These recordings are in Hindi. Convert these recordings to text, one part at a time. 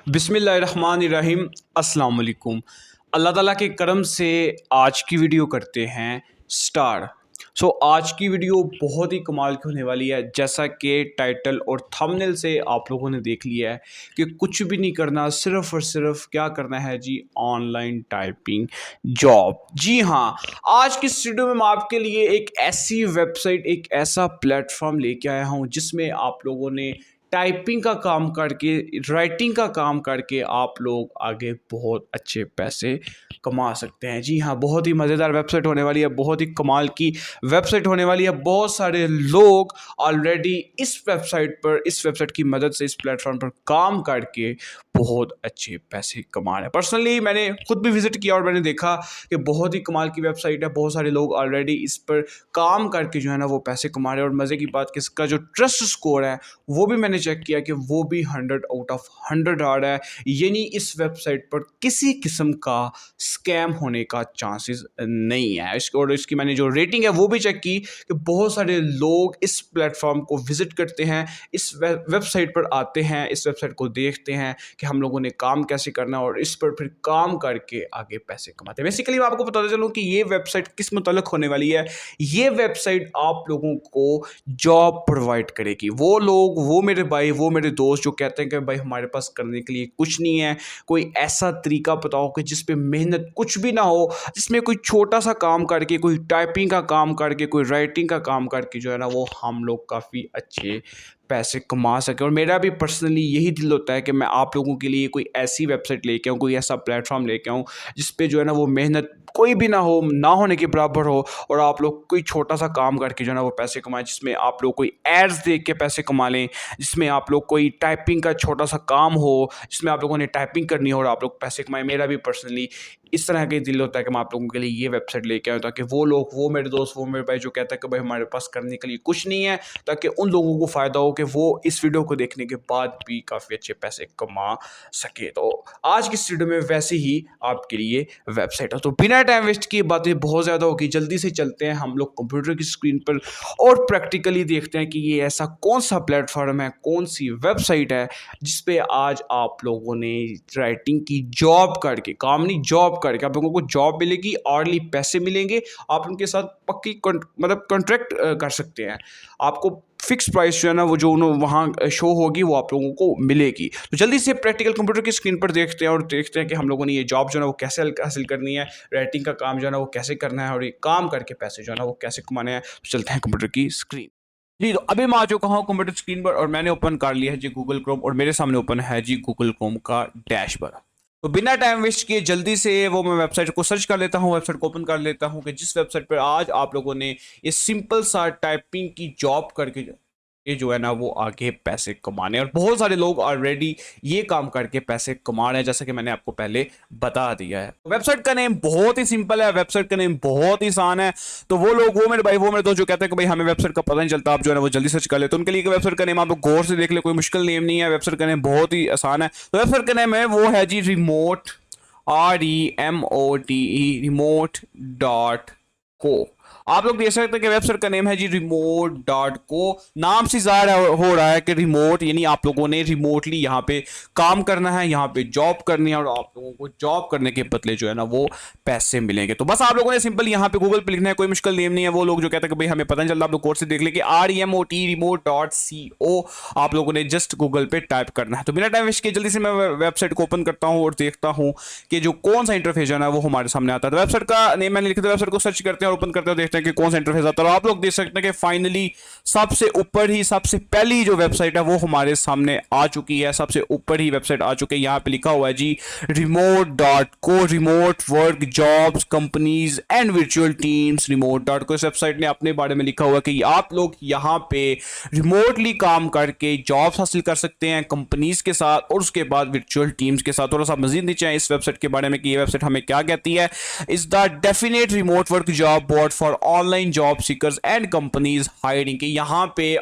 बिस्मिल्लाहिर्रहमानिर्रहीम अस्सलाम वालेकुम। अल्लाह ताला के करम से आज की वीडियो करते हैं स्टार्ट। आज की वीडियो बहुत ही कमाल की होने वाली है। जैसा कि टाइटल और थंबनेल से आप लोगों ने देख लिया है कि कुछ भी नहीं करना, सिर्फ और सिर्फ क्या करना है जी, ऑनलाइन टाइपिंग जॉब। जी हाँ, आज की इस वीडियो में मैं आपके लिए एक ऐसी वेबसाइट, एक ऐसा प्लेटफॉर्म लेके आया हूँ जिसमें आप लोगों ने टाइपिंग का काम करके, राइटिंग का काम करके आप लोग आगे बहुत अच्छे पैसे कमा सकते हैं। जी हाँ, बहुत ही मज़ेदार वेबसाइट होने वाली है, बहुत ही कमाल की वेबसाइट होने वाली है। बहुत सारे लोग ऑलरेडी इस वेबसाइट की मदद से, इस प्लेटफॉर्म पर काम करके बहुत अच्छे पैसे कमा रहे हैं। पर्सनली मैंने खुद भी विजिट किया और मैंने देखा कि बहुत ही कमाल की वेबसाइट है। बहुत सारे लोग ऑलरेडी इस पर काम करके जो है ना वो पैसे कमा रहे हैं। और मज़े की बात कि इसका जो ट्रस्ट स्कोर है वो भी मैंने चेक किया कि वो भी 100 आउट ऑफ 100 आ रहा है। यानी इस वेबसाइट पर किसी किस्म का स्कैम होने का चांसेस नहीं है। और इसकी मैंने जो रेटिंग है वो भी चेक की कि बहुत सारे लोग इस प्लेटफॉर्म को विजिट करते हैं, इस वेबसाइट पर आते हैं, इस वेबसाइट को देखते हैं कि हम लोगों ने काम कैसे करना है और इस पर फिर काम करके आगे पैसे कमाते हैं। बेसिकली मैं आपको बताता चलूँ कि ये वेबसाइट किस मुताल्लिक होने वाली है। ये वेबसाइट आप लोगों को जॉब प्रोवाइड करेगी। वो मेरे भाई, वो मेरे दोस्त जो कहते हैं कि भाई हमारे पास करने के लिए कुछ नहीं है, कोई ऐसा तरीका बताओ कि जिस पे मेहनत कुछ भी ना हो, जिसमें कोई छोटा सा काम करके, कोई टाइपिंग का काम करके, कोई राइटिंग का काम करके जो है ना वो हम लोग काफ़ी अच्छे पैसे कमा सके। और मेरा भी पर्सनली यही दिल होता है कि मैं आप लोगों के लिए कोई ऐसी वेबसाइट लेके आऊँ, कोई ऐसा प्लेटफॉर्म लेके आऊँ जिस पे जो है ना वो मेहनत कोई भी ना हो, ना होने के बराबर हो, और आप लोग कोई छोटा सा काम करके जो है ना वो पैसे कमाएं। जिसमें आप लोग कोई एड्स देख के पैसे कमा लें, जिसमें आप लोग कोई टाइपिंग का छोटा सा काम हो, जिसमें आप लोगों ने टाइपिंग करनी हो और आप लोग पैसे कमाएं। मेरा भी पर्सनली इस तरह के दिल होता है कि मैं आप लोगों के लिए ये वेबसाइट लेके आऊँ, ताकि वो लोग, वो मेरे दोस्त, वो मेरे भाई जो कहता है कि भाई हमारे पास करने के लिए कुछ नहीं है, ताकि उन लोगों को फ़ायदा हो कि वो इस वीडियो को देखने के बाद भी काफ़ी अच्छे पैसे कमा सके। तो आज की इस वीडियो में वैसे ही आपके लिए वेबसाइट है। तो बिना टाइम वेस्ट किए, बातें बहुत ज़्यादा होगी, जल्दी से चलते हैं हम लोग कंप्यूटर की स्क्रीन पर और प्रैक्टिकली देखते हैं कि ये ऐसा कौन सा प्लेटफॉर्म है, कौन सी वेबसाइट है जिस पे आज आप लोगों ने राइटिंग की जॉब करके, काम नहीं जॉब करके आप लोगों को जॉब मिलेगी, अर्ली पैसे मिलेंगे, आप उनके साथ पक्की मतलब कॉन्ट्रैक्ट कर सकते हैं। आपको फिक्स प्राइस जो है ना वो जो वहाँ शो होगी वो आप लोगों को मिलेगी। तो जल्दी से प्रैक्टिकल कंप्यूटर की स्क्रीन पर देखते हैं और देखते हैं कि हम लोगों ने ये जॉब जो है ना वो कैसे हासिल करनी है, राइटिंग का काम जो है ना वो कैसे करना है और ये काम करके पैसे जो है ना वो कैसे कमाने हैं। तो चलते हैं कंप्यूटर की स्क्रीन। जी, तो अभी मैं आ चुका हूँ कंप्यूटर स्क्रीन पर और मैंने ओपन कर लिया है जी गूगल क्रोम, और मेरे सामने ओपन है जी गूगल क्रोम का डैशबोर्ड। तो बिना टाइम वेस्ट किए जल्दी से वो मैं वेबसाइट को सर्च कर लेता हूँ, वेबसाइट को ओपन कर लेता हूँ कि जिस वेबसाइट पर आज आप लोगों ने ये सिंपल सा टाइपिंग की जॉब करके ये जो है ना वो आगे पैसे कमाने, और बहुत सारे लोग ऑलरेडी ये काम करके पैसे कमा रहे हैं, जैसा कि मैंने आपको पहले बता दिया है। वेबसाइट का नेम बहुत ही सिंपल है, वेबसाइट का नेम बहुत ही आसान है। तो वो लोग, वो मेरे भाई, वो मेरे दोस्त जो कहते हैं कि भाई हमें वेबसाइट का पता नहीं चलता, आप जो है ना वो जल्दी सर्च कर ले, तो उनके लिए वेबसाइट का नेम आप लोग गौर से देख ले, कोई मुश्किल नेम नहीं है, वेबसाइट का नेम बहुत ही आसान है। तो वेबसाइट का नेम है वो है जी रिमोट, REMOTE, remote.co। आप लोग देख सकते हैं कि वेबसाइट का नेम है जी remote.co। नाम से ज़ाहिर हो रहा है कि रिमोट, यानी आप लोगों ने रिमोटली यहाँ पे काम करना है, यहाँ पे जॉब करनी है, और आप लोगों को जॉब करने के बदले जो है ना वो पैसे मिलेंगे। तो बस आप लोगों ने सिंपल यहाँ पे गूगल पे लिखना है, कोई मुश्किल नेम नहीं है। वो लोग जो कहते हैं कि भाई हमें पता नहीं चलता, आप लोग कोर्स से देख ले कि REMOTE remote.co आप लोगों ने जस्ट गूगल पे टाइप करना है। तो बिना टाइम वेस्ट किए जल्दी से मैं वेबसाइट को ओपन करता हूँ और देखता हूँ कि जो कौन सा इंटरफेस है ना वो हमारे सामने आता है। तो वेबसाइट का नेम मैंने लिखा था, वेबसाइट को सर्च करते हैं और ओपन करते हैं, देखते हैं कि कौन सा इंटरफेस आता है। और आप लोग देख सकते हैं कि फाइनली सबसे ऊपर ही, सबसे पहली जो वेबसाइट है वो हमारे सामने आ चुकी है। सबसे ऊपर ही वेबसाइट आ चुकी है, यहाँ पे लिखा हुआ है जी remote.co, remote work jobs companies and virtual teams. remote.co इस वेबसाइट ने अपने बारे में लिखा हुआ है कि आप लोग यहाँ पे रिमोटली काम करके जॉब्स हासिल कर सकते हैं कंपनीज के साथ, और उसके बाद वर्चुअल टीम्स के साथ। थोड़ा सा मजीद नीचे है इस वेबसाइट के बारे में कि ये वेबसाइट हमें क्या कहती है। Is the definite remote work job board for online job seekers and companies hiring के यहाँ पे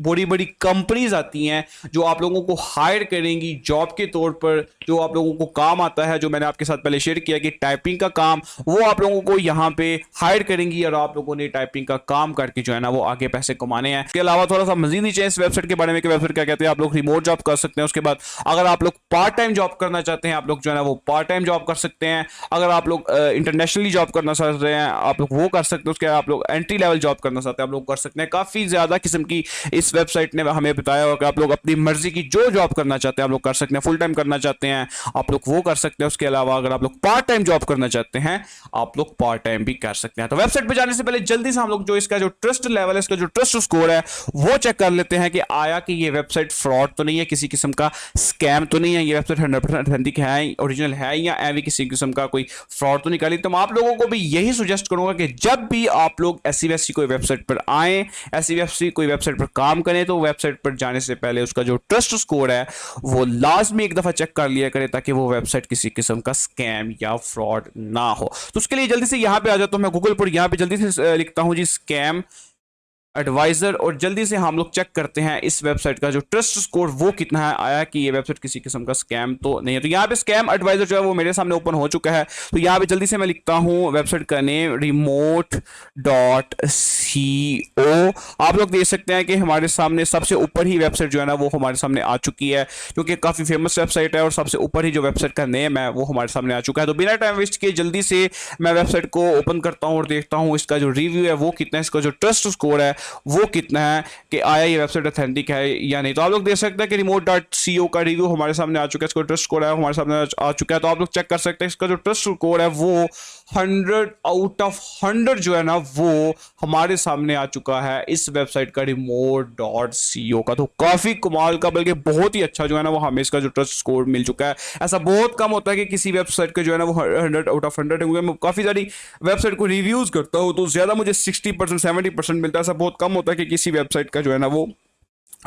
बड़ी बड़ी कंपनीज आती हैं जो आप लोगों को हायर करेंगी जॉब के तौर पर, जो आप लोगों को काम आता है, जो मैंने आपके साथ पहले शेयर किया कि टाइपिंग का काम, वो आप लोगों को यहाँ पे हायर करेंगी और आप लोगों ने टाइपिंग का काम करके जो है ना वो आगे पैसे कमाने हैं। इसके अलावा थोड़ा सा मजीद नीचे इस वेबसाइट के बारे में कि वेबसाइट क्या कहते हैं, आप लोग रिमोट जॉब कर सकते हैं। उसके बाद अगर आप लोग पार्ट टाइम जॉब करना चाहते हैं, आप लोग जो है ना वो पार्ट टाइम जॉब कर सकते हैं। अगर आप लोग इंटरनेशनली जॉब करना चाह रहे हैं, आप लोग वो कर सकते हैं। उसके बाद आप लोग एंट्री लेवल जॉब करना चाहते हैं, आप लोग कर सकते हैं। काफी ज्यादा किस्म की इस वेबसाइट ने हमें बताया होगा कि आप लोग अपनी मर्जी की जो जॉब करना चाहते हैं आप लोग कर सकते हैं। फुल टाइम करना चाहते हैं आप लोग वो कर सकते हैं। उसके अलावा अगर आप लोग पार्ट टाइम जॉब करना चाहते हैं आप लोग पार्ट टाइम भी कर सकते हैं। तो वेबसाइट पे जाने से पहले जल्दी से हम लोग जो इसका जो ट्रस्ट लेवल है, इसका जो ट्रस्ट स्कोर है वो चेक कर लेते हैं कि आया कि ये वेबसाइट फ्रॉड तो नहीं है, किसी किस्म का स्कैम तो नहीं है, ये वेबसाइट 100% ऑथेंटिक है, ओरिजिनल है, या ऐवी किसी किस्म का कोई फ्रॉड तो नहीं कर ली। तो मैं आप लोगों को भी यही सुजेस्ट करूंगा कि जब भी आप लोग ऐसी वैसी कोई वेबसाइट पर आए, ऐसी वैसी कोई वेबसाइट पर काम करें, तो वेबसाइट पर जाने से पहले उसका जो ट्रस्ट स्कोर है वो लाजमी एक दफा चेक कर लिया करें ताकि वो वेबसाइट किसी किस्म का स्कैम या फ्रॉड ना हो। तो उसके लिए जल्दी से यहां पे आ जाता हूं मैं गूगल पर, यहां पे जल्दी से लिखता हूं जी स्कैम एडवाइजर और जल्दी से हम लोग चेक करते हैं इस वेबसाइट का जो ट्रस्ट स्कोर वो कितना है, आया कि ये वेबसाइट किसी किस्म का स्कैम तो नहीं है। तो यहाँ पे स्कैम एडवाइजर जो है वो मेरे सामने ओपन हो चुका है। तो यहाँ पे जल्दी से मैं लिखता हूँ वेबसाइट का नेम remote.co। आप लोग देख सकते हैं कि हमारे सामने सबसे ऊपर ही वेबसाइट जो है ना वो हमारे सामने आ चुकी है, क्योंकि काफ़ी फेमस वेबसाइट है और सबसे ऊपर ही जो वेबसाइट का नेम है वो हमारे सामने आ चुका है। तो बिना टाइम वेस्ट किए जल्दी से मैं वेबसाइट को ओपन करता हूँ और देखता हूँ इसका जो रिव्यू है वो कितना है, इसका जो ट्रस्ट स्कोर है वो कितना है, कि आया ये वेबसाइट ऑथेंटिक है या नहीं। तो आप लोग देख सकते हैं कि remote.co का रिव्यू हमारे सामने आ चुका है, इसका ट्रस्ट स्कोर है हमारे सामने आ चुका है। तो आप लोग चेक कर सकते हैं इसका जो ट्रस्ट स्कोर है वो 100 आउट ऑफ 100 जो है ना वो हमारे सामने आ चुका है इस वेबसाइट का remote.co का। तो काफी कमाल का, बल्कि बहुत ही अच्छा जो है ना वो हमें इसका जो ट्रस्ट स्कोर मिल चुका है। ऐसा बहुत कम होता है कि किसी वेबसाइट के जो है ना वो 100 आउट ऑफ 100 है, क्योंकि मैं काफी सारी वेबसाइट को रिव्यूज करता हूँ तो ज्यादा मुझे 60% 70% मिलता है। ऐसा बहुत कम होता है कि किसी वेबसाइट का जो है ना वो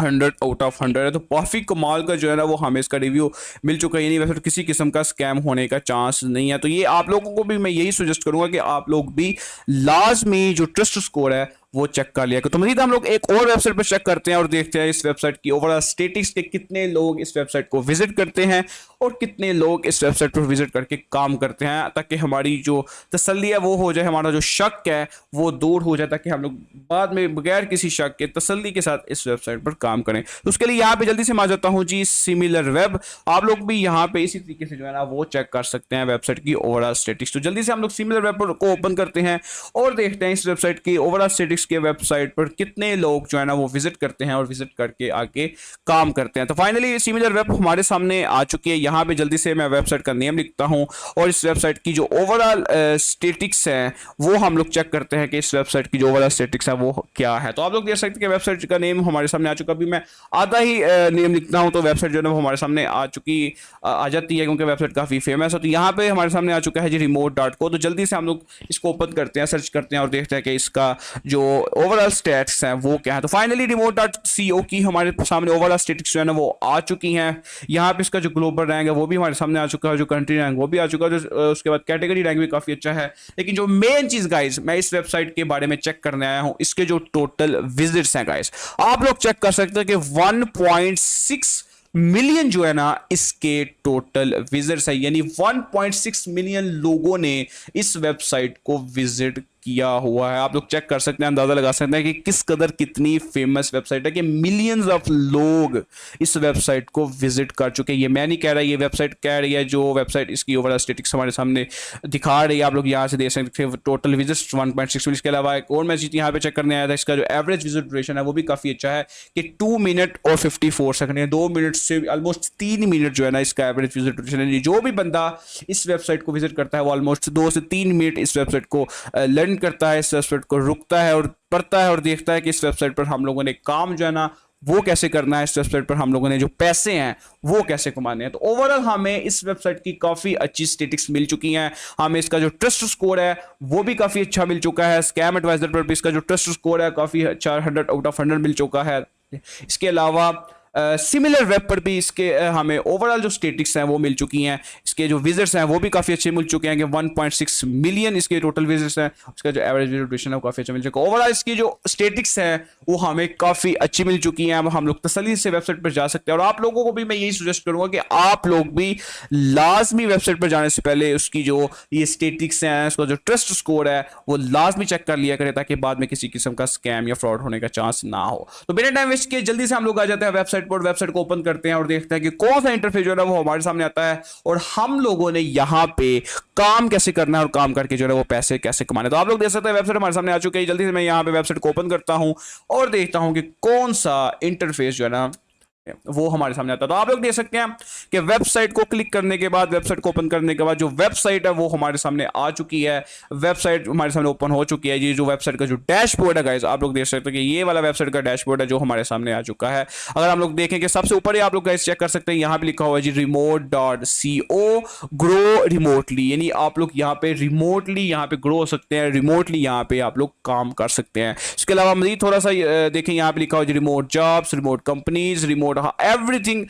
100 आउट ऑफ 100 है। तो काफ़ी कमाल का जो है ना वो हमें इसका रिव्यू मिल चुका है, यानी वैसे किसी किस्म का स्कैम होने का चांस नहीं है। तो ये आप लोगों को भी मैं यही सजेस्ट करूंगा कि आप लोग भी लाजमी जो ट्रस्ट स्कोर है वो चेक कर लिया। तो मजीद हम लोग एक और वेबसाइट पर चेक करते हैं और देखते हैं इस वेबसाइट की ओवरऑल स्टेटिस्टिक्स के कितने लोग इस वेबसाइट को विजिट करते हैं और कितने लोग इस वेबसाइट पर विजिट करके काम करते हैं, ताकि हमारी जो तसल्ली है वो हो जाए, हमारा जो शक है वो दूर हो जाए, ताकि हम लोग बाद में बगैर किसी शक के तसल्ली के साथ इस वेबसाइट पर काम करें। तो उसके लिए यहाँ पे जल्दी से मैं आ जाता हूँ जी सिमिलर वेब। आप लोग भी यहाँ पे इसी तरीके से जो है ना वो चेक कर सकते हैं वेबसाइट की ओवरऑल स्टेटिक्स। तो जल्दी से हम लोग सिमिलर वेब को ओपन करते हैं और देखते हैं इस वेबसाइट की ओवरऑल स्टेटिक्स के वेबसाइट पर कितने लोग जो है ना वो विजिट करते हैं और विजिट करके आगे काम करते हैं। तो फाइनली सिमिलर वेब हमारे सामने आ चुकी है। यहाँ पे जल्दी से मैं वेबसाइट का नेम लिखता हूँ और इस वेबसाइट की जो ओवरऑल स्टेटिक्स है वो हम लोग चेक करते हैं कि इस वेबसाइट की जो ओवरऑल स्टेटिक्स है वो क्या है। तो आप लोग देख सकते हैं कि वेबसाइट का नेम हमारे सामने आ चुका। अभी मैं आधा ही नेम लिखता हूँ तो वेबसाइट जो है वो हमारे सामने आ जाती है, क्योंकि वेबसाइट काफ़ी फेमस है। तो यहाँ पे हमारे सामने आ चुका है जी remote.co। तो जल्दी से हम लोग इसको ओपन करते हैं, सर्च करते हैं और देखते हैं कि इसका जो ओवरऑल स्टैट्स हैं वो क्या है। तो फाइनली remote.co की हमारे सामने ओवरऑल स्टैटिक्स जो है ना वो आ चुकी हैं। यहाँ पे इसका जो ग्लोबल रैंक है वो भी हमारे सामने आ चुका है, जो कंट्री रैंक वो भी आ चुका है, जो उसके बाद कैटेगरी रैंक भी काफ़ी अच्छा है। लेकिन जो मेन चीज़ गाइस मैं इस वेबसाइट के बारे में चेक करने आया हूँ, इसके जो टोटल विजिट्स हैं गाइस, आप लोग चेक कर सकते हैं कि 1.6 मिलियन जो है ना इसके टोटल विजिट्स है, यानी 1.6 मिलियन लोगों ने इस वेबसाइट को विजिट किया हुआ है। आप लोग चेक कर सकते हैं, अंदाजा लगा सकते हैं कि किस कदर कितनी फेमस वेबसाइट है, कि मिलियंस ऑफ लोग इस वेबसाइट को विजिट कर चुके हैं। ये मैं नहीं कह रहा, ये वेबसाइट कह रही है। जो वेबसाइट इसकी ओवरऑल स्टेटिक्स हमारे सामने दिखा रही है, आप लोग यहाँ से देख सकते हैं टोटल विजिट्स 1.6 मिलियन। इसके अलावा एक और मैं चीज़ यहाँ पे चेक करने आया था, इसका जो एवरेज विजिट ड्यूरेशन है वो भी काफ़ी अच्छा है कि 2 मिनट और 54 सेकंड है। 2 मिनट से ऑलमोस्ट 3 मिनट जो है ना इसका एवरेज विजिट ड्यूरेशन है। जो भी बंदा इस वेबसाइट को विजिट करता है वो ऑलमोस्ट 2 से 3 मिनट इस वेबसाइट को लर्न करता है, इस वेबसाइट को रुकता है और पढ़ता है और देखता है कि इस वेबसाइट पर हम लोगों ने काम जो है ना वो कैसे करना है, इस वेबसाइट पर हम लोगों ने जो पैसे हैं वो कैसे कमाने हैं। तो ओवरऑल हमें इस वेबसाइट की काफ़ी अच्छी स्टेटिक्स मिल चुकी हैं। हमें इसका जो ट्रस्ट स्कोर है वो भी काफ़ी अच्छा मिल चुका है। स्कैम एडवाइजर पर भी इसका जो ट्रस्ट स्कोर है काफ़ी अच्छा 100 आउट ऑफ 100 मिल चुका है। इसके अलावा सिमिलर वेब पर भी इसके हमें ओवरऑल जो स्टेटिक्स हैं वो मिल चुकी हैं, इसके जो विजिट्स हैं वो भी काफ़ी अच्छे मिल चुके हैं कि 1.6 मिलियन इसके टोटल विजिट्स हैं, उसका जो एवरेज विजिट ड्यूरेशन है वो काफ़ी अच्छा मिल चुका है। ओवरऑल इसकी जो स्टेटिक्स है वो हमें काफ़ी अच्छी मिल चुकी हैं, हम लोग तसल्ली से वेबसाइट पर जा सकते हैं। और आप लोगों को भी मैं यही सजेस्ट करूंगा कि आप लोग भी लाजमी वेबसाइट पर जाने से पहले उसकी जो ये स्टेटिक्स हैं, उसका जो ट्रस्ट स्कोर है वो लाजमी चेक कर लिया करें, ताकि बाद में किसी किस्म का स्कैम या फ्रॉड होने का चांस ना हो। तो बिना टाइम वेस्ट किए जल्दी से हम लोग आ जाते हैं वेबसाइट पर, वेबसाइट को ओपन करते हैं और देखते हैं कि कौन सा इंटरफेस जो है वो हमारे सामने आता है और हम लोगों ने यहाँ पे काम कैसे करना है और काम करके जो है वो पैसे कैसे कमाने। तो आप लोग देख सकते हैं वेबसाइट हमारे सामने आ चुकी है। जल्दी से मैं यहाँ पे वेबसाइट को ओपन करता हूँ और देखता हूँ कि कौन सा इंटरफेस जो है ना वो हमारे सामने आता है। तो आप लोग देख सकते हैं कि वेबसाइट को क्लिक करने के बाद, वेबसाइट को ओपन करने के बाद जो वेबसाइट है वो हमारे सामने आ चुकी है, वेबसाइट हमारे सामने ओपन हो चुकी है। ये जो वेबसाइट का जो डैशबोर्ड है गाइस, आप लोग देख सकते हैं कि ये वाला वेबसाइट का डैशबोर्ड है जो हमारे सामने आ चुका है। अगर हम लोग देखें कि सबसे ऊपर ही आप लोग गाइस चेक कर सकते हैं, यहाँ पे लिखा हुआ है जी remote.co ग्रो रिमोटली, यानी आप लोग यहाँ पे रिमोटली यहाँ पे ग्रो हो सकते हैं, रिमोटली यहाँ पे आप लोग काम कर सकते हैं। इसके अलावा मजीद थोड़ा सा देखें, यहाँ पे लिखा हुआ है remote jobs, remote companies, remote everything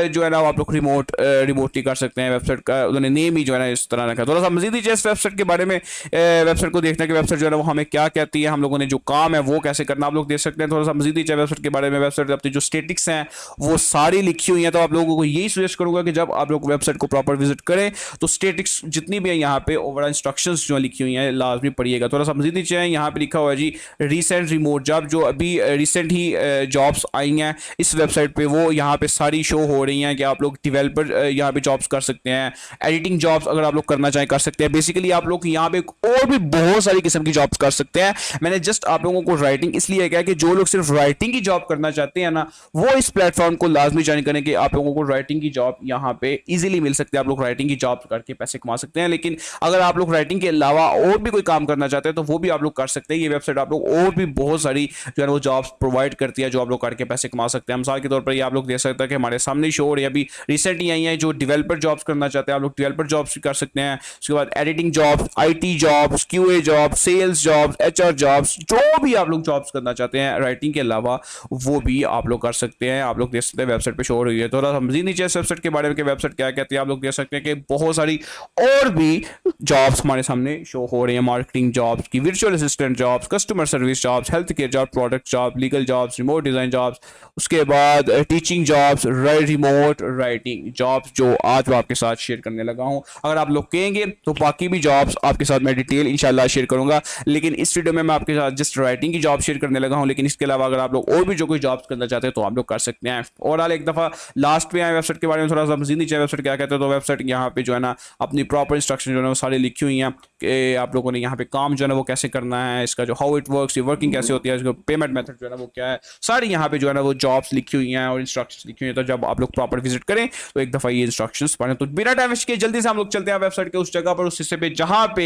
जो है ना आप लोग रिमोटली कर सकते हैं। वेबसाइट का उन्होंने नेम ही जो है ना इस तरह रखा है। थोड़ा सा मजीद नीचे इस वेबसाइट के बारे में, वेबसाइट को देखने के वेबसाइट जो है ना वो हमें क्या कहती है, हम लोगों ने जो काम है वो कैसे करना, आप लोग देख सकते हैं। थोड़ा सा मजीद नीचे वेबसाइट के बारे में, वेबसाइट अपनी जो स्टेटिक्स हैं वो सारी लिखी हुई हैं। तो आप लोगों को यही सजेस्ट करूंगा कि जब आप लोग वेबसाइट को प्रॉपर विजिट करें तो स्टेटिक्स जितनी भी है यहाँ पे ओवरऑल इंस्ट्रक्शंस जो लिखी हुई हैं लाजमी पढ़िएगा। थोड़ा सा मजीद नीचे है, यहाँ पे लिखा हुआ है जी रिसेंट रिमोट जॉब, जो अभी रिसेंट ही जॉब्स आई हैं इस वेबसाइट पे, वो यहाँ पे सारी शो हो रही हैं कि आप लोग डेवलपर यहाँ पे जॉब्स कर सकते हैं, एडिटिंग जॉब्स अगर आप लोग करना चाहें कर सकते हैं। बेसिकली आप लोग यहाँ पे और भी बहुत सारी किस्म की जॉब्स कर सकते हैं। मैंने जस्ट आप लोगों को राइटिंग इसलिए कहा कि जो लोग सिर्फ राइटिंग की जॉब करना चाहते हैं ना, वो इस प्लेटफॉर्म को लाजमी ज्वाइन करें कि आप लोगों को राइटिंग की जॉब यहाँ पे इजीली मिल सकती है, आप लोग राइटिंग की जॉब करके पैसे कमा सकते हैं। लेकिन अगर आप लोग राइटिंग के अलावा और भी कोई काम करना चाहते हैं तो वो भी आप लोग कर सकते हैं। ये वेबसाइट आप लोग और भी बहुत सारी जो है वो जॉब्स प्रोवाइड करती है जो आप लोग करके पैसे कमा सकते हैं। मिसाल के तौर पर ये आप लोग देख सकते हैं कि हमारे सामने शो हो रही है अभी रिसेंट ही आई है, जो डेवलपर जॉब्स करना चाहते हैं आप लोग डेवलपर जॉब्स भी कर सकते हैं। उसके बाद editing jobs, IT jobs, QA jobs, sales jobs, HR jobs, जो भी आप लोग जॉब्स करना चाहते हैं राइटिंग के अलावा वो भी आप लोग कर सकते हैं। आप लोग देख सकते हैं वेबसाइट पे शो हो रही है। थोड़ा मजीद नीचे इस वेबसाइट के बारे में, वेबसाइट क्या कहती है आप लोग देख सकते हैं कि बहुत सारी और भी जॉब्स हमारे सामने शो हो रही है। मार्केटिंग जॉब्स की, virtual assistant jobs, customer service jobs, health care job, product job, legal jobs, remote design jobs, उसके बाद teaching jobs, remote writing jobs जो आज मैं आपके साथ शेयर करने लगा हूं। अगर आप लोग कहेंगे तो बाकी भी जॉब्स आपके साथ मैं डिटेल इंशाल्लाह शेयर करूंगा, लेकिन इस वीडियो में मैं आपके साथ जस्ट राइटिंग की जॉब शेयर करने लगा हूं। लेकिन इसके अलावा अगर आप लोग और भी जो कोई जॉब्स करना चाहते हैं तो आप लोग कर सकते हैं। और एक दफ़ा लास्ट में आए वेबसाइट के बारे में थोड़ा सा मजीद नीचे वेबसाइट क्या कहते हैं, तो वेबसाइट यहाँ पे जो है ना अपनी प्रॉपर इंस्ट्रक्शन जो है वो सारी लिखी हुई हैं कि आप लोगों ने यहाँ पे काम जो है ना वो कैसे करना है, इसका जो हाउ इट वर्क्स, ये वर्किंग कैसे होती है, इसका पेमेंट मेथड जो है ना वो क्या है, सारी यहाँ पे जो है ना वो जॉब्स लिखी हुई हैं और इंस्ट्रक्शंस लिखी हुई हैं। तो जब आप लोग प्रॉपर विजिट करें तो एक दफ़ा ये इंस्ट्रक्शंस पढ़ें। तो बिना टाइम वेस्ट किए जल्दी से हम लोग चलते हैं वेबसाइट के उस जगह पर, उस हिस्से पे जहाँ पे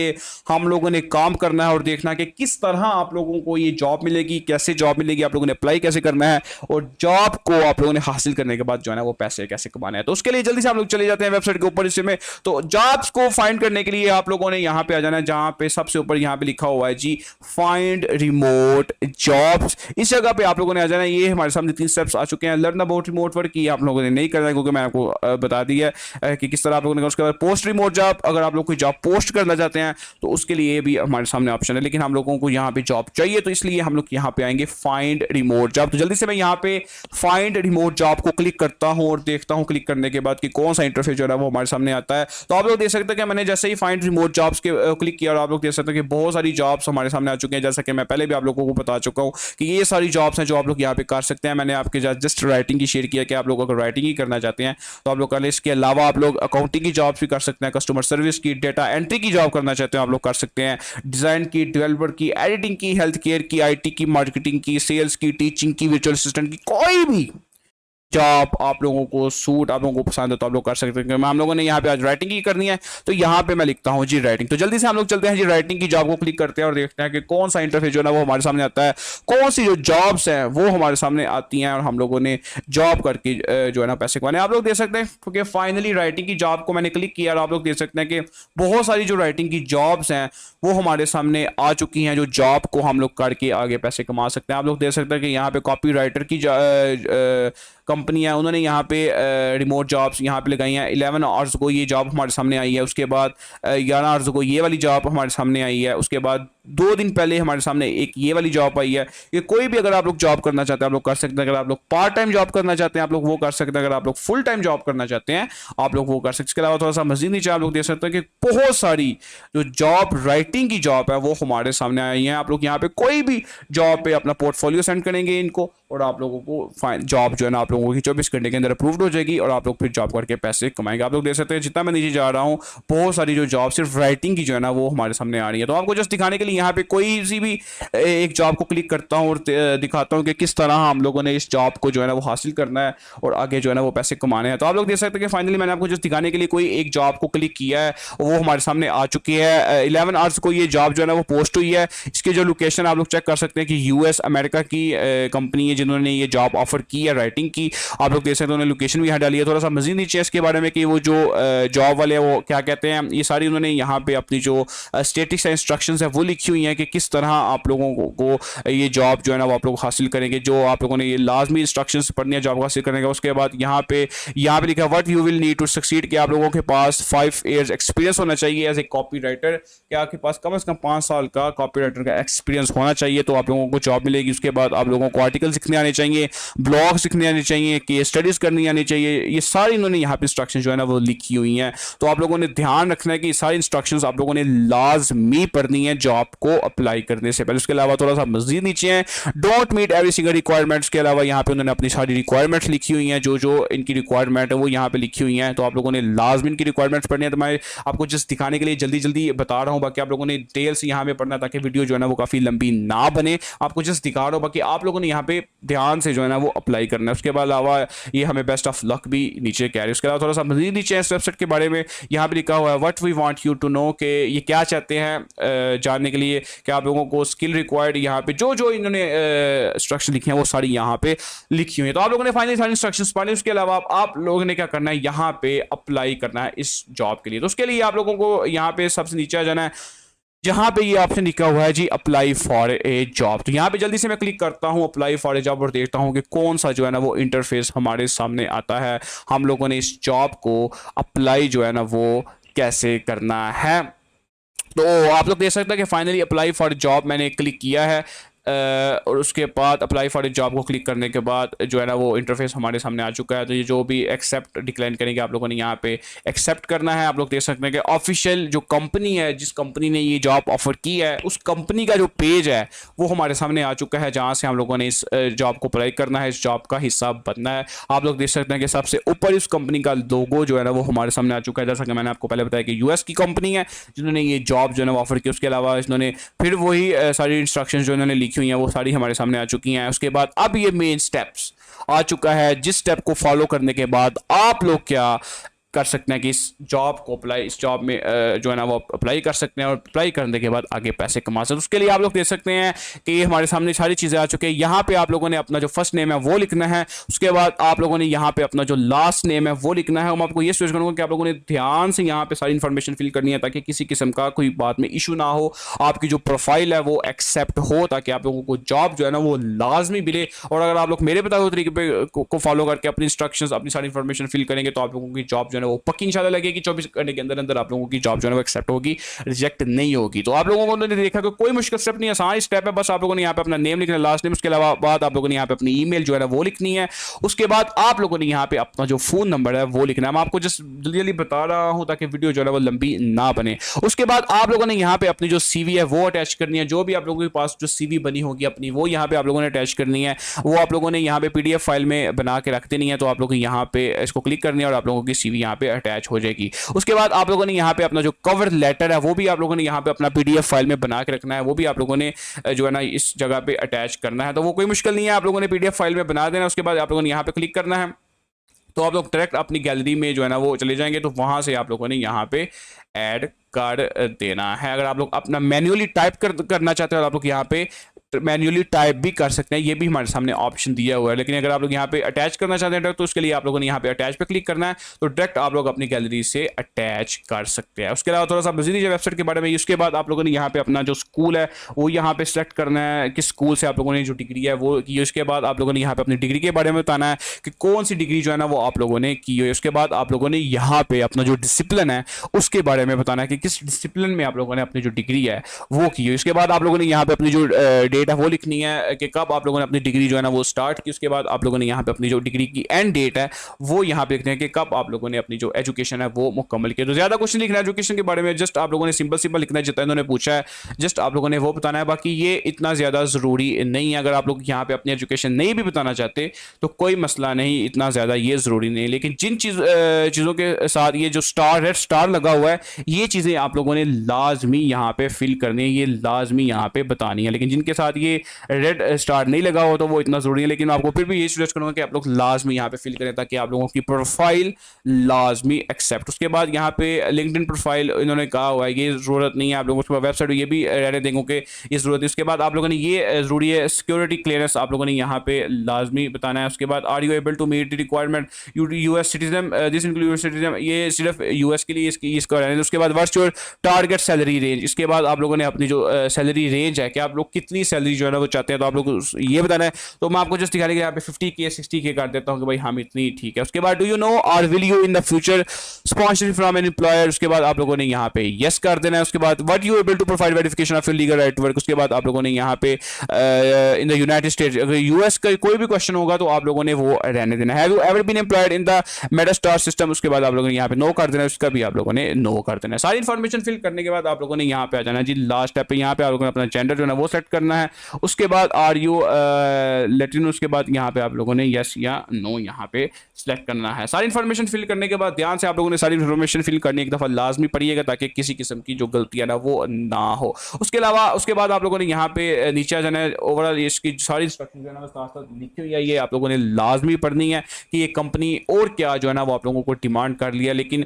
हम लोगों ने काम करना है और देखना कि किस तरह आप लोगों को ये जॉब मिलेगी, कैसे जॉब मिलेगी, आप लोगों ने अप्लाई कैसे करना है और जॉब को आप लोगों ने हासिल करने के बाद जो है ना वो पैसे कैसे कमाने हैं। तो उसके लिए जल्दी से हम लोग चले जाते हैं वेबसाइट के ऊपर हिस्से में। तो जॉब्स को फाइंड करने के लिए आप लोगों ने यहाँ पे आ जाना है, जहाँ पे सबसे ऊपर यहाँ पे लिखा हुआ है जी फाइंड रिमोट जॉब्स। इस जगह पे आप लोगों ने आ जाना है। ये हमारे सामने 3 स्टेप्स आ चुके हैं। लर्न अबाउट रिमोट वर्क की आप लोगों ने नहीं करना है क्योंकि मैं आपको बता दिया है कि किस तरह आप लोगों ने। उसके बाद पोस्ट रिमोट जॉब, अगर आप लोग कोई जॉब पोस्ट करना चाहते हैं तो उसके लिए भी हमारे सामने ऑप्शन है, लेकिन हम लोगों को यहाँ पे जॉब चाहिए तो इसलिए हम लोग यहाँ पे आएंगे फाइंड रिमोट जॉब। तो जल्दी से मैं यहाँ पे फाइंड रिमोट जॉब को क्लिक करता हूँ और देखता हूँ क्लिक करने के बाद कि कौन सा इंटरफेस जो है वो हमारे सामने आता है। तो आप लोग देख सकते हैं कि मैंने जैसे ही फाइंड रिमोट जॉब्स के क्लिक किया और आप लोग देख सकते हैं कि बहुत सारी जॉब्स हमारे सामने आ चुके हैं। जैसा कि मैं पहले भी आप लोगों को बता चुका हूँ कि ये सारी जॉब्स हैं जो आप लोग यहाँ पे कर सकते हैं। मैंने आपके जस्ट राइटिंग की शेयर किया कि आप लोग अगर राइटिंग ही करना चाहते हैं तो आप लोग कर लें। इसके अलावा आप लोग अकाउंटिंग की जॉब्स भी कर सकते हैं, कस्टमर सर्विस की, डेटा एंट्री की जॉब करना चाहते हैं आप लोग कर सकते हैं, डिजाइन की, डेवलपर की, एडिटिंग की, हेल्थ केयर की, आईटी की, मार्केटिंग की, सेल्स की, टीचिंग की, वर्चुअल असिस्टेंट की, कोई भी जॉब आप लोगों को सूट आप लोगों को पसंद है तो आप लोग कर सकते हैं। हम लोगों ने यहाँ पे आज राइटिंग ही करनी है तो यहाँ पे मैं लिखता हूँ जी राइटिंग। तो जल्दी से हम लोग चलते हैं जी राइटिंग की जॉब को क्लिक करते हैं और देखते हैं कि कौन सा इंटरफेस जो है ना वो हमारे सामने आता है, कौन सी जो जॉब्स हैं वो हमारे सामने आती हैं और हम लोगों ने जॉब करके जो है ना पैसे कमाने। आप लोग देख सकते हैं क्योंकि फाइनली राइटिंग की जॉब को मैंने क्लिक किया और आप लोग देख सकते हैं कि बहुत सारी जो राइटिंग की जॉब्स हैं वो हमारे सामने आ चुकी हैं, जो जॉब को हम लोग करके आगे पैसे कमा सकते हैं। आप लोग देख सकते हैं कि यहाँ पे कॉपी राइटर की कंपनी है, उन्होंने यहाँ पे रिमोट जॉब्स यहाँ पे लगाई हैं। 11 आवर्स को ये जॉब हमारे सामने आई है, उसके बाद 11 आवर्स को ये वाली जॉब हमारे सामने आई है, उसके बाद 2 दिन पहले हमारे सामने एक ये वाली जॉब आई है। ये कोई भी अगर आप लोग जॉब करना चाहते हैं आप लोग कर सकते हैं। अगर आप लोग पार्ट टाइम जॉब करना चाहते हैं आप लोग वो कर सकते हैं। अगर आप लोग फुल टाइम जॉब करना चाहते हैं आप लोग वो कर सकते हैं। इसके अलावा थोड़ा सा मजीद नीचे आप लोग देख सकते हैं कि बहुत सारी जो जॉब राइटिंग की जॉब है वो हमारे सामने आई है। आप लोग यहाँ पे कोई भी जॉब पे अपना पोर्टफोलियो सेंड करेंगे इनको और आप लोगों को जॉब जो है ना आप लोगों की 24 घंटे के अंदर अप्रूव्ड हो जाएगी और आप लोग फिर जॉब करके पैसे कमाएंगे। आप लोग देख सकते हैं जितना मैं नीचे जा रहा हूँ बहुत सारी जो जॉब सिर्फ राइटिंग की जो है ना वो हमारे सामने आ रही है। तो आपको जस्ट दिखाने के लिए यहाँ पे कोई सी भी एक जॉब को क्लिक करता हूँ और दिखाता हूँ कि किस तरह हम लोगों ने इस जॉब को जो है ना वो हासिल करना है और आगे जो है ना वो पैसे कमाने हैं। तो आप लोग देख सकते हैं कि फाइनली मैंने आपको जस्ट दिखाने के लिए कोई एक जॉब को क्लिक किया है वो हमारे सामने आ चुकी है। 11 आवर्स को ये जॉब जो है ना वो पोस्ट हुई है। इसकी जो लोकेशन आप लोग चेक कर सकते हैं कि यूएस अमेरिका की कंपनी है जिन्होंने ये जॉब ऑफर की है राइटिंग की। आप लोग देख सकते हैं उन्होंने लोकेशन भी यहाँ डाली है। थोड़ा सा मजीद नीचे इसके बारे में कि वो जो जॉब वाले वो क्या कहते हैं ये सारी उन्होंने यहाँ पे अपनी जो स्टेटिक्स एंड इंस्ट्रक्शंस है वो लिखी हुई हैं कि किस तरह आप लोगों को ये जॉब जो है ना वो आप लोग हासिल करेंगे। जो आप लोगों ने ये लाजमी इंस्ट्रक्शंस पढ़नी है जॉब हासिल करने का। उसके बाद यहाँ पे लिखा है what you will need to succeed कि आप लोगों के पास 5 years एक्सपीरियंस होना चाहिए एज ए कॉपी राइटर कि आपके पास कम से कम 5 साल का कॉपी राइटर का एक्सपीरियंस होना चाहिए तो आप लोगों को जॉब मिलेगी। उसके बाद आप लोगों को आर्टिकल लिखने आने चाहिए, ब्लॉग लिखने आने चाहिए, केस स्टडीज करनी आनी चाहिए। ये सारी इन्होंने यहाँ पे इंस्ट्रक्शन जो है ना वो लिखी हुई हैं। तो आप लोगों ने ध्यान रखना है कि सारी इंस्ट्रक्शंस आप लोगों ने लाजमी पढ़नी है जॉब को अप्लाई करने से पहले। उसके अलावा थोड़ा सा मजीद नीचे है don't meet every single requirements के अलावा यहाँ पे उन्होंने अपनी सारी रिक्वायरमेंट्स लिखी हुई हैं। जो जो इनकी रिक्वायरमेंट है वो यहाँ पे लिखी हुई हैं। तो आप लोगों ने लाजमी इनकी रिक्वायरमेंट्स पढ़नी है। तो मैं आपको जस्ट दिखाने के लिए जल्दी जल्दी बता रहा हूँ, बाकी आप लोगों ने डिटेल से यहाँ पे पढ़ना ताकि वीडियो जो है ना वो काफ़ी लंबी ना बने। आपको जस्ट दिखा रहा हूँ, बाकी आप लोगों ने यहाँ पे ध्यान से जो है ना वो अप्लाई करना है। उसके अलावा ये हमें बेस्ट ऑफ लक भी नीचे कह रही है। उसके अलावा थोड़ा सा मजीद नीचे इस वेबसाइट के बारे में यहाँ पे लिखा हुआ है what we want you to know कि ये क्या चाहते हैं जानने के लिए कि आप लोगों को स्किल रिक्वायर्ड यहाँ पे जो जो इन्होंने इंस्ट्रक्शन लिखे हैं वो सारी यहाँ पे लिखी हुई है। तो आप लोगों ने फाइनली सारी इंस्ट्रक्शंस पढ़ी। उसके अलावा आप लोगों ने क्या करना है यहाँ पे अप्लाई करना है इस जॉब के लिए। तो उसके लिए आप लोगों को यहाँ पे सबसे नीचे आ जाना है जहां पे ये ऑप्शन लिखा हुआ है जी अप्लाई फॉर ए जॉब। तो यहाँ पे जल्दी से मैं क्लिक करता हूँ अप्लाई फॉर ए जॉब और देखता हूँ कि कौन सा जो है ना वो इंटरफेस हमारे सामने आता है। हम लोगों ने इस जॉब को अप्लाई जो है ना वो कैसे करना है। तो आप लोग देख सकते हैं कि फाइनली अप्लाई फॉर जॉब मैंने क्लिक किया है और उसके बाद अप्लाई फॉर जॉब को क्लिक करने के बाद जो है ना वो इंटरफेस हमारे सामने आ चुका है। तो ये जो भी एक्सेप्ट डिक्लाइन करेंगे आप लोगों ने यहाँ पे एक्सेप्ट करना है। आप लोग देख सकते हैं कि ऑफिशियल जो कंपनी है जिस कंपनी ने ये जॉब ऑफर की है उस कंपनी का जो पेज है वो हमारे सामने आ चुका है जहाँ से हम लोगों ने इस जॉब को अप्लाई करना है, इस जॉब का हिस्सा बनना है। आप लोग देख सकते हैं कि सबसे ऊपर इस कंपनी का लोगो जो है ना वो हमारे सामने आ चुका है। जैसा कि मैंने आपको पहले बताया कि यूएस की कंपनी है जिन्होंने ये जॉब जो है ना ऑफर की। उसके अलावा इन्होंने फिर वही सारी इंस्ट्रक्शन जो इन्होंने हुई हैं वो सारी हमारे सामने आ चुकी हैं। उसके बाद अब ये मेन स्टेप्स आ चुका है जिस स्टेप को फॉलो करने के बाद आप लोग क्या कर सकते हैं कि इस जॉब को इस जॉब में जो है ना वो अप्लाई कर सकते हैं और अप्लाई करने के बाद आगे पैसे कमा सकते हैं। उसके लिए आप लोग देख सकते हैं कि ये हमारे सामने सारी चीज़ें आ चुकी हैं। यहाँ पे आप लोगों ने अपना जो फर्स्ट नेम है वो लिखना है। उसके बाद आप लोगों ने यहाँ पे अपना जो लास्ट नेम है वो लिखना है। मैं आपको ये सजेस्ट करूँगा कि आप लोगों ने ध्यान से यहाँ पे सारी इन्फॉर्मेशन फिल करनी है ताकि किसी किस्म का कोई बात में इशू ना हो, आपकी जो प्रोफाइल है वो एक्सेप्ट हो ताकि आप लोगों को जॉब जो है ना वो लाजमी मिले। और अगर आप लोग मेरे बताए हुए तरीके को फॉलो करके अपनी इंस्ट्रक्शंस अपनी सारी इन्फॉर्मेशन फिल करेंगे तो आप लोगों की जॉब जो है ना वो पक्की इंशाल्लाह कि 24 घंटे के अंदर अंदर आप लोगों की जॉब जो है वो एक्सेप्ट होगी, रिजेक्ट नहीं होगी। तो आप लोगों को देखा कि कोई मुश्किल स्टेप नहीं है, आसान स्टेप है। बस आप लोगों ने यहाँ पे अपना नेम लिखना है, लास्ट नेम। उसके अलावा बाद आप लोगों ने यहाँ पे अपनी ईमेल जो है ना वो लिखनी है। उसके बाद आप लोगों ने यहाँ पे अपना जो फोन नंबर है वो लिखना है। मैं आपको जस्ट जल्दी जल्दी बता रहा हूँ ताकि वीडियो जो है वो लंबी ना बने। उसके बाद आप लोगों ने यहाँ पे अपनी जो सीवी है वो अटैच करनी है। जो भी आप लोगों के पास जो सीवी बनी होगी अपनी वो यहाँ पे आप लोगों ने अटैच करनी है। वो आप लोगों ने यहाँ पे पीडीएफ फाइल में बना के रख देनी है। तो आप लोग यहाँ पे इसको क्लिक करनी है और आप लोगों की सीवी यहाँ पे अटैच हो जाएगी। उसके बाद आप लोगों ने यहाँ पे अपना जो कवर लेटर है वो भी आप लोगों ने यहाँ पे अपना पीडीएफ फाइल में बना के रखना है। वो भी आप लोगों ने जो है ना इस जगह पे अटैच करना है। तो वो कोई मुश्किल नहीं है, आप लोगों ने पीडीएफ फाइल में बना देना। उसके बाद आप लोगों ने यहाँ पे क्लिक करना है तो आप लोग डायरेक्ट अपनी गैलरी में जो है ना वो चले जाएंगे। तो वहाँ से आप लोगों ने यहाँ पे ऐड कर देना है। अगर आप लोग अपना मैन्युअली टाइप करना चाहते हो आप लोग यहाँ पे मैन्युअली टाइप भी कर सकते हैं, ये भी हमारे सामने ऑप्शन दिया हुआ है। लेकिन अगर आप लोग यहाँ पे अटैच करना चाहते हैं तो उसके लिए आप लोगों ने यहाँ पे अटैच पे क्लिक करना है, तो डायरेक्ट आप लोग अपनी गैलरी से अटैच कर सकते हैं। उसके अलावा थोड़ा सा मजीद वेबसाइट के बारे में, उसके बाद आप लोगों ने यहाँ पे अपना जो स्कूल है वो यहाँ पे सेलेक्ट करना है, किस स्कूल से आप लोगों ने जो डिग्री है वो की। उसके बाद आप लोगों ने यहाँ पे अपनी डिग्री के बारे में बताना है कि कौन सी डिग्री जो है ना वो आप लोगों ने की है। उसके बाद आप लोगों ने यहाँ पे अपना जो डिसिप्लिन है उसके बारे में बताना है कि किस डिसिप्लिन में आप लोगों ने अपनी जो डिग्री है वो की है। उसके बाद आप लोगों ने यहाँ पे अपनी जो डेट है वो लिखनी है कि कब आप लोगों ने अपनी डिग्री जो है ना वो स्टार्ट की। उसके बाद आप लोगों ने यहाँ पे अपनी जो डिग्री की एंड डेट है वो यहाँ पे लिखते हैं कि कब आप लोगों ने अपनी जो एजुकेशन है वो मुकम्मल की। तो ज्यादा कुछ नहीं लिखना है एजुकेशन के बारे में, जस्ट आप लोगों ने सिंपल सिंपल लिखना है जितना इन्होंने पूछा है, जस्ट आप लोगों ने वो बताना है। बाकी ये इतना ज्यादा जरूरी नहीं है। अगर आप लोग यहाँ पे अपनी एजुकेशन नहीं भी बताना चाहते तो कोई मसला नहीं, इतना ज्यादा ये जरूरी नहीं। लेकिन जिन चीज़ों के साथ ये जो स्टार रेड स्टार लगा हुआ है ये चीज़ें आप लोगों ने लाजमी यहाँ पे फिल करनी है, ये लाजमी यहाँ पे बतानी है। लेकिन जिनके साथ ये रेड स्टार नहीं लगा हो तो वो इतना ज़रूरी है। लेकिन आपको फिर भी ये सजेस्ट करूँगा कि आप लोग लाजमी यहाँ पे फिल करें ताकि आप लोगों की प्रोफाइल लाजमी एक्सेप्ट। उसके बाद यहाँ पे लिंक्डइन प्रोफाइल इन्होंने कहा हुआ है ये ज़रूरत नहीं है आप लोगों को, वेबसाइट ये भी रहने देंगे कि ये ज़रूरत है। उसके बाद आप लोगों ने ये ज़रूरी है सिक्योरिटी क्लियरेंस आप लोगों ने यहाँ पे लाजमी बताना है। उसके बाद are you able to meet the requirement US citizen, this include citizen, ये सिर्फ यूएस के लिए इसका रहने दो। उसके बाद what's your target salary range, इसके बाद आप लोगों ने अपनी जो सैलरी रेंज है कि आप लोग कितनी सैलरी जो है ना वो चाहते हैं तो आप लोग ये बताना है। तो मैं आपको जस्ट दिखाने के लिए यहाँ पे 50K 60K कर देता हूँ कि भाई हम इतनी ठीक है। उसके बाद डू यू नो और will you in the future sponsorship from an employer, उसके बाद आप लोगों ने यहाँ पे यस कर देना है। उसके बाद what you able to provide verification of your legal right to work, उसके बाद आप लोगों ने यहाँ पे इन द यूनाइटेड स्टेट्स, अगर यूएस का कोई भी क्वेश्चन होगा तो आप लोगों ने वो रहने देना है। Have you ever been employed in the Medastar system, उसके बाद आप लोगों ने यहाँ पे नो कर देना है, उसका भी आप लोगों ने नो कर देना है। सारी इन्फॉर्मेशन फिल करने के बाद आप लोगों ने यहाँ पे आ जाना है जी लास्ट स्टेप पे, यहाँ पे आप लोगों ने अपना जेंडर जो है वो सेट करना है। उसके बाद आर यू लेटिनो, उसके बाद यहाँ पे आप लोगों ने यस या नो यहाँ पे सिलेक्ट करना है। सारी इन्फॉर्मेशन फिल करने के बाद ध्यान से आप लोगों ने सारी इन्फॉर्मेशन फिल करनी एक दफ़ा लाजमी पड़िएगा ताकि किसी किस्म की जो गलतियाँ ना वो ना हो। उसके अलावा उसके बाद आप लोगों ने यहाँ पे नीचे आ जाना है। ओवरऑल इसकी सारी इंस्ट्रक्शन जो है ना साथ साथ लिखी हुई है, ये आप लोगों ने लाजमी पढ़नी है कि ये कंपनी और क्या जो है ना वो आप लोगों को डिमांड कर लिया। लेकिन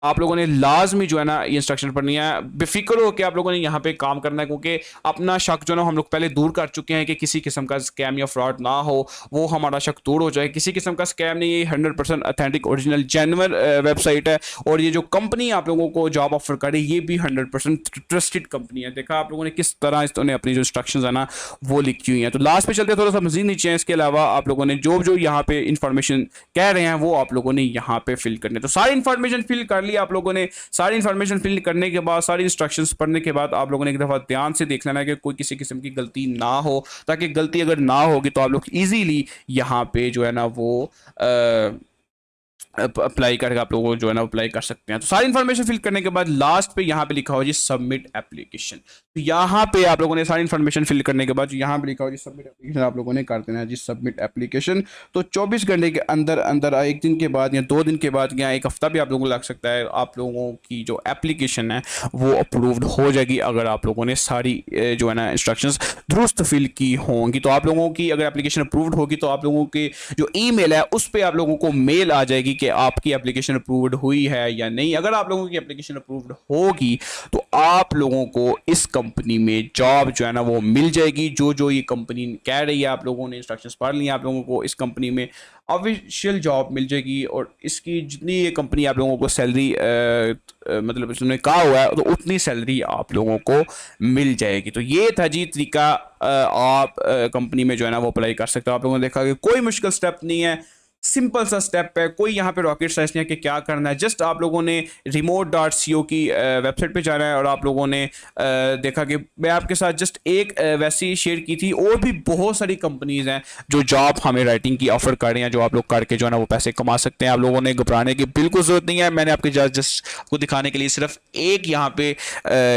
आप लोगों ने लाजमी जो है ना ये इंस्ट्रक्शन पढ़नी है, बेफिक्र हो कि आप लोगों ने यहाँ पे काम करना है, क्योंकि अपना शक जो ना हम लोग पहले दूर कर चुके हैं कि किसी किस्म का स्कैम या फ्रॉड ना हो, वो हमारा शक दूर हो जाए। किसी किस्म का स्कैम नहीं, ये 100% ऑथेंटिक ओरिजिनल जेन्युइन वेबसाइट है। और ये जो कंपनी आप लोगों को जॉब ऑफर करे ये भी 100% ट्रस्टेड कंपनी है। देखा आप लोगों ने किस तरह इन्होंने अपनी जो इंस्ट्रक्शन है ना वो लिखी हुई हैं। तो लास्ट पे चलते थोड़ा सा मजीद नीचे है। इसके अलावा आप लोगों ने जो जो यहाँ पे इंफॉर्मेशन कह रहे हैं वो आप लोगों ने यहाँ पे फिल करने, तो सारी इंफॉर्मेशन फिल कर ली आप लोगों ने। सारी इंफॉर्मेशन फिल करने के बाद सारी इंस्ट्रक्शंस पढ़ने के बाद आप लोगों ने एक दफ़ा ध्यान से देख लेना है कि कोई किसी किस्म की गलती ना हो, ताकि गलती अगर ना होगी तो आप लोग इजीली यहाँ पे जो है ना वो अप्लाई करके आप लोगों को जो है ना अप्लाई कर सकते हैं। तो सारी इन्फॉर्मेशन फिल करने के बाद लास्ट पे यहाँ पे लिखा हो जी सबमिट एप्लीकेशन। तो यहाँ पे आप लोगों ने सारी इन्फॉर्मेशन फिल करने के बाद यहाँ पे लिखा हो जी सबमिट एप्लीकेशन, आप लोगों ने कर देना है जी सबमिट एप्लीकेशन। तो 24 घंटे के अंदर अंदर एक दिन के बाद या 2 दिन के बाद या 1 हफ्ता भी आप लोगों को लग सकता है, आप लोगों की जो एप्लीकेशन है वो अप्रूव्ड हो जाएगी अगर आप लोगों ने सारी जो है ना इंस्ट्रक्शंस दुरुस्त फिल की होंगी। तो आप लोगों की अगर एप्लीकेशन अप्रूव्ड होगी तो आप लोगों की जो ईमेल है उस पर आप लोगों को मेल आ जाएगी कि आपकी एप्लीकेशन अप्रूव्ड हुई है या नहीं। अगर आप लोगों की एप्लीकेशन अप्रूव्ड होगी तो आप लोगों को इस कंपनी में जॉब जो है ना वो मिल जाएगी। जो जो ये कंपनी कह रही है आप लोगों ने इंस्ट्रक्शंस पढ़ ली, आप लोगों को इस कंपनी में ऑफिशियल जॉब मिल जाएगी। और इसकी जितनी ये कंपनी आप लोगों को सैलरी मतलब उसने कहा हुआ है तो उतनी सैलरी आप लोगों को मिल जाएगी। तो ये था जी तरीका, आप कंपनी में जो है ना वो अप्लाई कर सकते हो। आप लोगों ने देखा कि कोई मुश्किल स्टेप नहीं है, सिंपल सा स्टेप है, कोई यहाँ पे रॉकेट साइंस नहीं है कि क्या करना है। जस्ट आप लोगों ने remote.co की वेबसाइट पे जाना है और आप लोगों ने देखा कि मैं आपके साथ जस्ट एक वैसी शेयर की थी, और भी बहुत सारी कंपनीज हैं जो जॉब हमें राइटिंग की ऑफर कर रही हैं, जो आप लोग करके जो है ना वो पैसे कमा सकते हैं। आप लोगों ने घबराने की बिल्कुल ज़रूरत नहीं है। मैंने आपके जस्ट को दिखाने के लिए सिर्फ एक यहाँ पे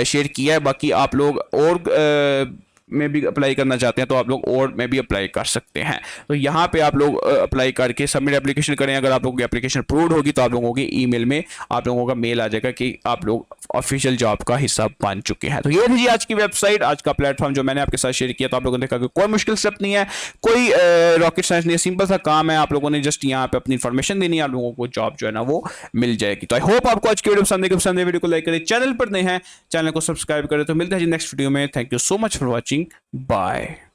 शेयर किया है, बाकी आप लोग और में भी अप्लाई करना चाहते हैं तो आप लोग और में भी अप्लाई कर सकते हैं। तो यहाँ पे आप लोग अप्लाई करके सबमिट एप्लीकेशन करें। अगर आप लोगों की एप्लीकेशन अप्रूव्ड होगी तो आप लोगों की ईमेल में आप लोगों का मेल आ जाएगा कि आप लोग ऑफिशियल जॉब का हिस्सा बन चुके हैं। तो ये थी जी आज की वेबसाइट, आज का प्लेटफॉर्म जो मैंने आपके साथ शेयर किया। तो आप लोगों ने देखा कि कोई मुश्किल स्टेप नहीं है, कोई रॉकेट साइंस नहीं है, सिंपल सा काम है। आप लोगों ने जस्ट यहाँ पे अपनी इन्फॉर्मेशन देनी है, आप लोगों को जॉब जो है ना वो मिल जाएगी। तो आई होप आपको आज की वीडियो पसंद है। वीडियो को लाइक करें, चैनल पर नए हैं चैनल को सब्सक्राइब करें। तो मिलते हैं जी नेक्स्ट वीडियो में। Thank you so much for watching. Watching. Bye.